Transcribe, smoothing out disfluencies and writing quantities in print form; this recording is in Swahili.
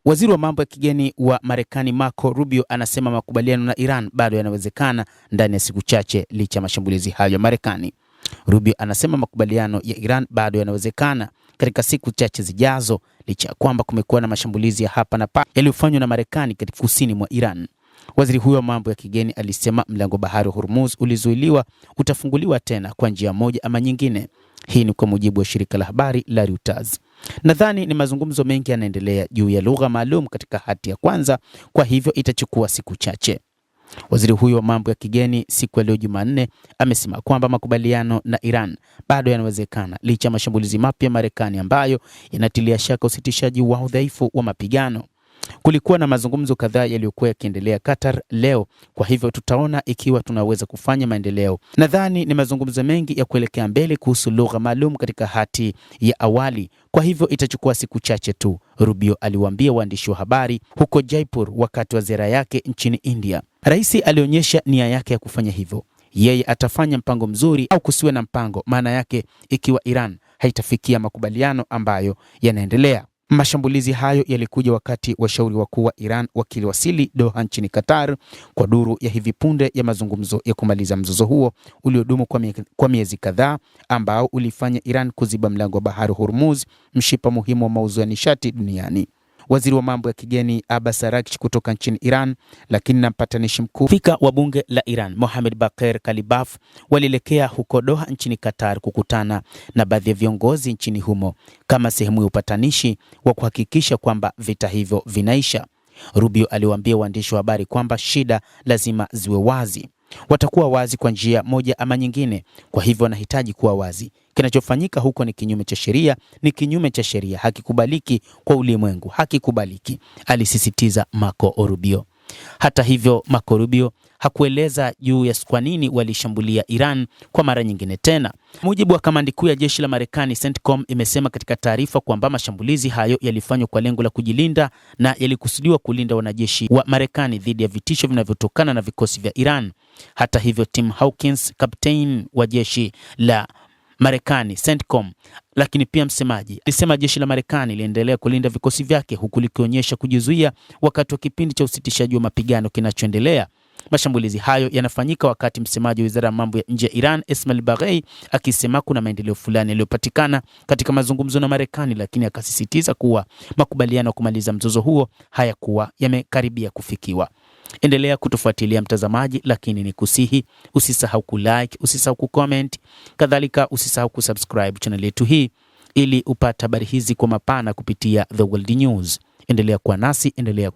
Waziri wa mambo ya kigeni wa Marekani Marco Rubio anasema makubaliano na Iran bado yanawezekana ndani ya siku chache licha mashambulizi hayo ya Marekani. Rubio anasema makubaliano ya Iran bado yanawezekana katika siku chache zijazo licha kwamba kumekuwa na mashambulizi ya hapa na pale yaliyofanywa na Marekani katika kusini mwa Iran. Waziri huyo wa mambo ya kigeni alisema mlango bahari wa Hormuz ulizuiliwa utafunguliwa tena kwa njia moja ama nyingine. Hii ni kwa mujibu wa shirika la habari la Reuters. Nadhani ni mazungumzo mengi yanaendelea juu ya lugha maalum katika hati ya kwanza, kwa hivyo itachukua siku chache. Waziri huyo wa mambo ya kigeni siku ya leo Jumanne amesema kwamba makubaliano na Iran bado yanawezekana licha mashambulizi mapya Marekani ambayo yanatilia shaka usitishaji wa udhaifu wa mapigano. Kulikuwa na mazungumzo kadhaa yaliyokuwa yakiendelea Qatar leo, kwa hivyo tutaona ikiwa tunaweza kufanya maendeleo. Nadhani ni mazungumzo mengi ya kuelekea mbele kuhusu lugha maalum katika hati ya awali, kwa hivyo itachukua siku chache tu, Rubio aliwaambia waandishi wa habari huko Jaipur wakati wa ziara yake nchini India. Rais alionyesha nia yake ya kufanya hivyo. Yeye atafanya mpango mzuri au kusiwe na mpango, maana yake ikiwa Iran haitafikia makubaliano ambayo yanaendelea. Mashambulizi hayo yalikuja wakati washauri wakuu wa Iran wakiliwasili Doha nchini Qatar kwa duru ya hivi punde ya mazungumzo ya kumaliza mzozo huo uliodumu kwa miezi kadhaa, ambao ulifanya Iran kuziba mlango wa bahari Hormuz, mshipa muhimu wa mauzo ya nishati duniani. Waziri wa mambo ya kigeni Abbas Araghchi kutoka nchini Iran, lakini na mpatanishi mkuu spika wa bunge la Iran Mohammad Bagher Ghalibaf walielekea huko Doha nchini Qatar kukutana na baadhi ya viongozi nchini humo kama sehemu ya upatanishi wa kuhakikisha kwamba vita hivyo vinaisha. Rubio aliwaambia waandishi wa habari kwamba shida lazima ziwe wazi. Watakuwa wazi kwa njia moja ama nyingine, kwa hivyo wanahitaji kuwa wazi. Kinachofanyika huko ni kinyume cha sheria, ni kinyume cha sheria, hakikubaliki kwa ulimwengu, hakikubaliki, alisisitiza Marco Rubio. Hata hivyo, Marco Rubio hakueleza juu ya kwa nini walishambulia Iran kwa mara nyingine tena. Mujibu wa kamandi kuu ya jeshi la Marekani CENTCOM imesema katika taarifa kwamba mashambulizi hayo yalifanywa kwa lengo la kujilinda na yalikusudiwa kulinda wanajeshi wa Marekani dhidi ya vitisho vinavyotokana na vikosi vya Iran. Hata hivyo, Tim Hawkins, kapteni wa jeshi la Marekani CENTCOM, lakini pia msemaji, alisema jeshi la Marekani liendelea kulinda vikosi vyake huku likionyesha kujizuia wakati wa kipindi cha usitishaji wa mapigano kinachoendelea. Mashambulizi hayo yanafanyika wakati msemaji wa Wizara ya Mambo ya Nje ya Iran Esmail Baghei akisema kuna maendeleo fulani yaliyopatikana katika mazungumzo na Marekani, lakini akasisitiza kuwa makubaliano ya kumaliza mzozo huo hayakuwa yamekaribia kufikiwa. Endelea kutufuatilia mtazamaji, lakini ni kusihi usisahau kulike, usisahau kucomment, kadhalika usisahau kusubscribe channel yetu hii ili upate habari hizi kwa mapana kupitia The World News. Endelea kuwa nasi, endelea